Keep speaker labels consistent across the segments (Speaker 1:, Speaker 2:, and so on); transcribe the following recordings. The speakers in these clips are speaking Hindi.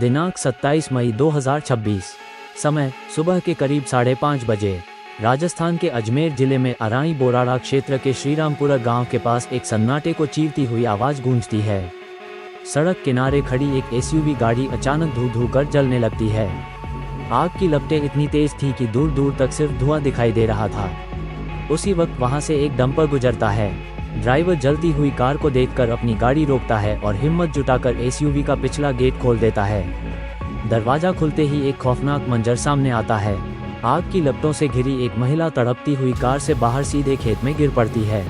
Speaker 1: दिनांक 27 मई 2026, समय सुबह के करीब 5:30 बजे राजस्थान के अजमेर जिले में अराई बोराड़ा क्षेत्र के श्रीरामपुरा गांव के पास एक सन्नाटे को चीरती हुई आवाज गूंजती है। सड़क किनारे खड़ी एक एसयूवी गाड़ी अचानक धू धू कर जलने लगती है। आग की लपटें इतनी तेज थी कि दूर दूर तक सिर्फ धुआं दिखाई दे रहा था। उसी वक्त वहां से एक डंपर गुजरता है। ड्राइवर जलती हुई कार को देखकर अपनी गाड़ी रोकता है और हिम्मत जुटाकर एसयूवी का पिछला गेट खोल देता है। दरवाजा खुलते ही एक खौफनाक मंजर सामने आता है। आग की लपटों से घिरी एक महिला तड़पती हुई कार से बाहर सीधे खेत में गिर पड़ती है।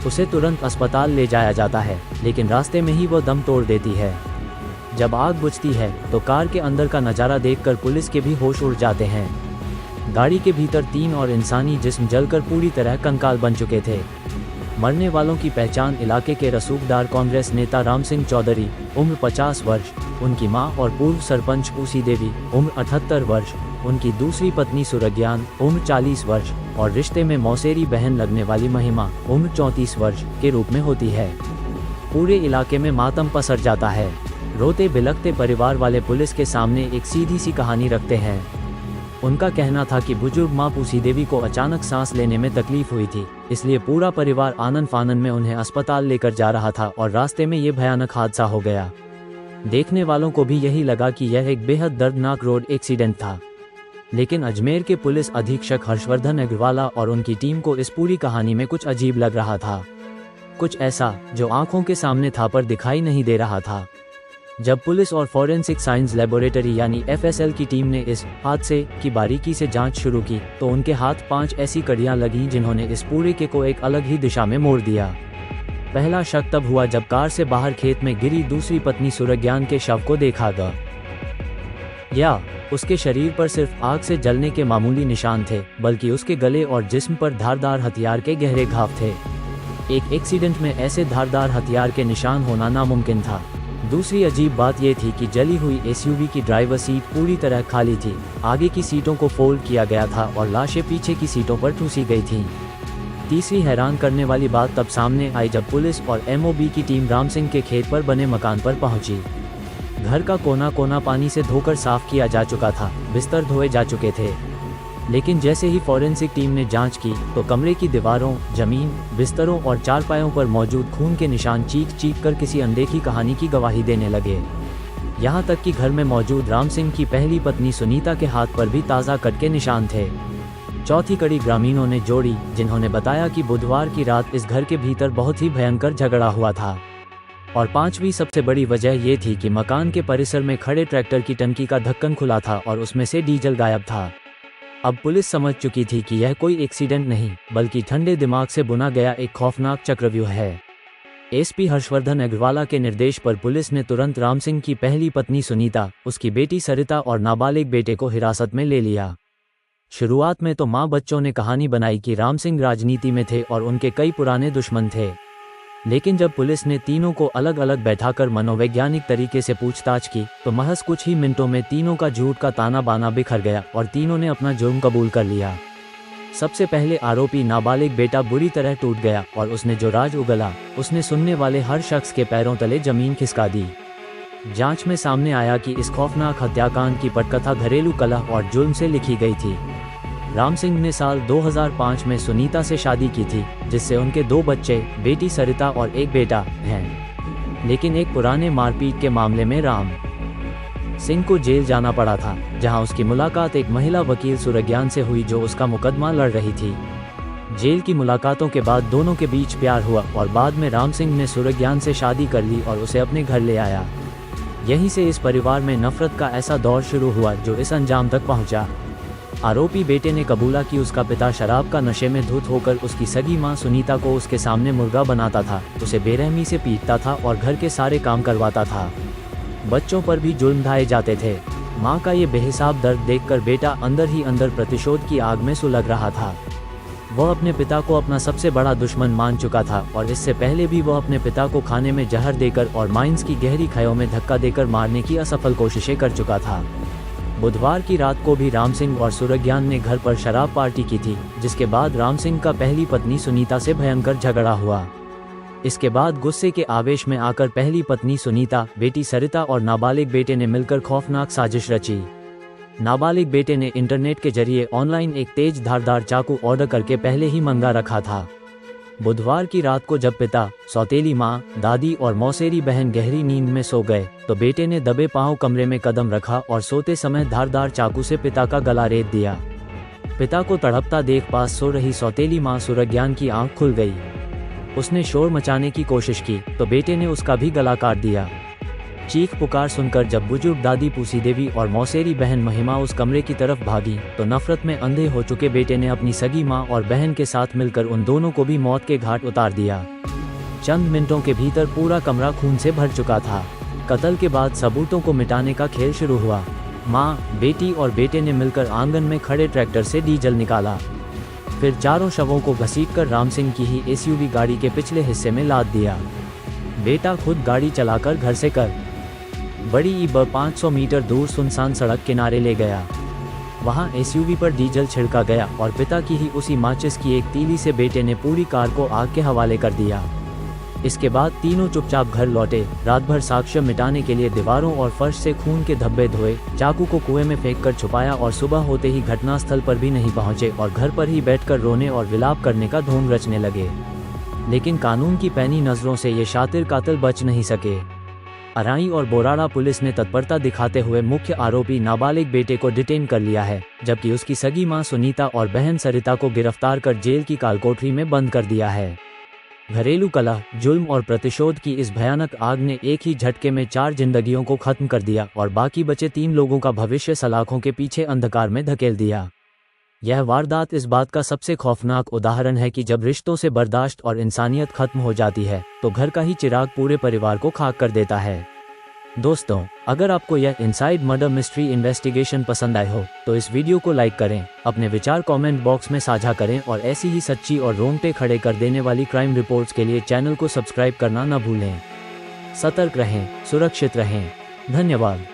Speaker 1: उसे तुरंत अस्पताल ले जाया जाता है, लेकिन रास्ते में ही वो दम तोड़ देती है। जब आग बुझती है तो कार के अंदर का नज़ारा देखकर पुलिस के भी होश उड़ जाते हैं। गाड़ी के भीतर 3 और इंसानी जिस्म जलकर पूरी तरह कंकाल बन चुके थे। मरने वालों की पहचान इलाके के रसूखदार कांग्रेस नेता राम सिंह चौधरी, उम्र 50 वर्ष, उनकी मां और पूर्व सरपंच पूसी देवी, उम्र 78 वर्ष, उनकी दूसरी पत्नी सुरज्ञान, उम्र 40 वर्ष और रिश्ते में मौसेरी बहन लगने वाली महिमा, उम्र 34 वर्ष के रूप में होती है। पूरे इलाके में मातम पसर जाता है। रोते बिलखते परिवार वाले पुलिस के सामने एक सीधी सी कहानी रखते हैं। उनका कहना था कि बुजुर्ग मां पूसी देवी को अचानक सांस लेने में तकलीफ हुई थी, इसलिए पूरा परिवार आनन फानन में उन्हें अस्पताल लेकर जा रहा था और रास्ते में ये भयानक हादसा हो गया। देखने वालों को भी यही लगा कि यह एक बेहद दर्दनाक रोड एक्सीडेंट था। लेकिन अजमेर के पुलिस अधीक्षक हर्षवर्धन अग्रवाला और उनकी टीम को इस पूरी कहानी में कुछ अजीब लग रहा था, कुछ ऐसा जो आंखों के सामने था पर दिखाई नहीं दे रहा था। जब पुलिस और फॉरेंसिक साइंस लेबोरेटरी यानी FSL की टीम ने इस हादसे की बारीकी से जांच शुरू की तो उनके हाथ 5 ऐसी कड़ियां लगीं जिन्होंने इस पूरे के को एक अलग ही दिशा में मोड़ दिया। पहला शक तब हुआ जब कार से बाहर खेत में गिरी दूसरी पत्नी सुरज्ञान के शव को देखा गया। या उसके शरीर पर सिर्फ आग से जलने के मामूली निशान थे, बल्कि उसके गले और जिस्म पर धारदार हथियार के गहरे घाव थे। एक एक्सीडेंट में ऐसे धारदार हथियार के निशान होना नामुमकिन था। दूसरी अजीब बात यह थी कि जली हुई एसयूवी की ड्राइवर सीट पूरी तरह खाली थी। आगे की सीटों को फोल्ड किया गया था और लाशें पीछे की सीटों पर ठूसी गई थीं। तीसरी हैरान करने वाली बात तब सामने आई जब पुलिस और MOB की टीम राम सिंह के खेत पर बने मकान पर पहुंची। घर का कोना कोना पानी से धोकर साफ किया जा चुका था, बिस्तर धोए जा चुके थे। लेकिन जैसे ही फॉरेंसिक टीम ने जांच की तो कमरे की दीवारों, जमीन, बिस्तरों और चारपायों पर मौजूद खून के निशान चीख कर किसी अनदेखी कहानी की गवाही देने लगे। यहाँ तक कि घर में मौजूद राम सिंह की पहली पत्नी सुनीता के हाथ पर भी ताज़ा कट के निशान थे। चौथी कड़ी ग्रामीणों ने जोड़ी, जिन्होंने बताया कि बुधवार की रात इस घर के भीतर बहुत ही भयंकर झगड़ा हुआ था। और 5वीं सबसे बड़ी वजह ये थी कि मकान के परिसर में खड़े ट्रैक्टर की टंकी का ढक्कन खुला था और उसमें से डीजल गायब था। अब पुलिस समझ चुकी थी कि यह कोई एक्सीडेंट नहीं, बल्कि ठंडे दिमाग से बुना गया एक खौफनाक चक्रव्यूह है। SP हर्षवर्धन अग्रवाला के निर्देश पर पुलिस ने तुरंत राम सिंह की पहली पत्नी सुनीता, उसकी बेटी सरिता और नाबालिग बेटे को हिरासत में ले लिया। शुरुआत में तो मां बच्चों ने कहानी बनाई कि राम सिंह राजनीति में थे और उनके कई पुराने दुश्मन थे। लेकिन जब पुलिस ने तीनों को अलग अलग बैठाकर मनोवैज्ञानिक तरीके से पूछताछ की तो महज कुछ ही मिनटों में तीनों का झूठ का ताना बाना बिखर गया और तीनों ने अपना जुर्म कबूल कर लिया। सबसे पहले आरोपी नाबालिग बेटा बुरी तरह टूट गया और उसने जो राज उगला उसने सुनने वाले हर शख्स के पैरों तले जमीन खिसका दी। जांच में सामने आया कि इस खौफनाक हत्याकांड की पटकथा घरेलू कलह और जुल्म से लिखी गई थी। राम सिंह ने साल 2005 में सुनीता से शादी की थी, जिससे उनके 2 बच्चे, बेटी सरिता और एक बेटा हैं। लेकिन एक पुराने मारपीट के मामले में राम सिंह को जेल जाना पड़ा था, जहां उसकी मुलाकात एक महिला वकील सुरज्ञान से हुई जो उसका मुकदमा लड़ रही थी। जेल की मुलाकातों के बाद दोनों के बीच प्यार हुआ और बाद में राम सिंह ने सुरज्ञान से शादी कर ली और उसे अपने घर ले आया। यहीं से इस परिवार में नफरत का ऐसा दौर शुरू हुआ जो इस अंजाम तक पहुंचा। आरोपी बेटे ने कबूला कि उसका पिता शराब का नशे में धुत होकर उसकी सगी मां सुनीता को उसके सामने मुर्गा बनाता था, उसे बेरहमी से पीटता था और घर के सारे काम करवाता था। बच्चों पर भी जुल्म ढाए जाते थे। मां का ये बेहिसाब दर्द देखकर बेटा अंदर ही अंदर प्रतिशोध की आग में सुलग रहा था। वह अपने पिता को अपना सबसे बड़ा दुश्मन मान चुका था और इससे पहले भी वह अपने पिता को खाने में जहर देकर और माइंस की गहरी खायों में धक्का देकर मारने की असफल कोशिशें कर चुका था। बुधवार की रात को भी राम सिंह और सुरज्ञान ने घर पर शराब पार्टी की थी, जिसके बाद राम सिंह का पहली पत्नी सुनीता से भयंकर झगड़ा हुआ। इसके बाद गुस्से के आवेश में आकर पहली पत्नी सुनीता, बेटी सरिता और नाबालिग बेटे ने मिलकर खौफनाक साजिश रची। नाबालिग बेटे ने इंटरनेट के जरिए ऑनलाइन एक तेज धारदार चाकू ऑर्डर करके पहले ही मंगा रखा था। बुधवार की रात को जब पिता, सौतेली माँ, दादी और मौसेरी बहन गहरी नींद में सो गए तो बेटे ने दबे पांव कमरे में कदम रखा और सोते समय धारदार चाकू से पिता का गला रेत दिया। पिता को तड़पता देख पास सो रही सौतेली माँ सूरज्ञान की आंख खुल गई। उसने शोर मचाने की कोशिश की तो बेटे ने उसका भी गला काट दिया। चीख पुकार सुनकर जब बुजुर्ग दादी पूसी देवी और मौसेरी बहन महिमा उस कमरे की तरफ भागी तो नफरत में अंधे हो चुके बेटे ने अपनी सगी माँ और बहन के साथ मिलकर उन दोनों को भी मौत के घाट उतार दिया। चंद मिनटों के भीतर पूरा कमरा खून से भर चुका था। कत्ल के बाद सबूतों को मिटाने का खेल शुरू हुआ। माँ, बेटी और बेटे ने मिलकर आंगन में खड़े ट्रैक्टर से डीजल निकाला। फिर चारों शवों को घसीटकर राम सिंह की ही एसयूवी गाड़ी के पिछले हिस्से में लाद दिया। बेटा खुद गाड़ी चलाकर घर से बड़ी ईब 500 मीटर दूर सुनसान सड़क किनारे ले गया। वहां एसयूवी पर डीजल छिड़का गया और पिता की ही उसी माचिस की एक तीली से बेटे ने पूरी कार को आग के हवाले कर दिया। इसके बाद तीनों चुपचाप घर लौटे। रात भर साक्ष्य मिटाने के लिए दीवारों और फर्श से खून के धब्बे धोए, चाकू को कुएं में फेंक कर छुपाया और सुबह होते ही घटनास्थल पर भी नहीं पहुंचे और घर पर ही बैठकर रोने और विलाप करने का ढोंग रचने लगे। लेकिन कानून की पैनी नजरों से ये शातिर कातिल बच नहीं सके। अराई और बोराड़ा पुलिस ने तत्परता दिखाते हुए मुख्य आरोपी नाबालिग बेटे को डिटेन कर लिया है, जबकि उसकी सगी मां सुनीता और बहन सरिता को गिरफ्तार कर जेल की कालकोठरी में बंद कर दिया है। घरेलू कलह, जुल्म और प्रतिशोध की इस भयानक आग ने एक ही झटके में 4 जिंदगियों को खत्म कर दिया और बाकी बचे 3 लोगों का भविष्य सलाखों के पीछे अंधकार में धकेल दिया। यह वारदात इस बात का सबसे खौफनाक उदाहरण है कि जब रिश्तों से बर्दाश्त और इंसानियत खत्म हो जाती है तो घर का ही चिराग पूरे परिवार को खाक कर देता है। दोस्तों, अगर आपको यह इनसाइड मर्डर मिस्ट्री इन्वेस्टिगेशन पसंद आए हो तो इस वीडियो को लाइक करें, अपने विचार कमेंट बॉक्स में साझा करें और ऐसी ही सच्ची और रोंगटे खड़े कर देने वाली क्राइम रिपोर्ट्स के लिए चैनल को सब्सक्राइब करना न भूलें। सतर्क रहें, सुरक्षित रहें। धन्यवाद।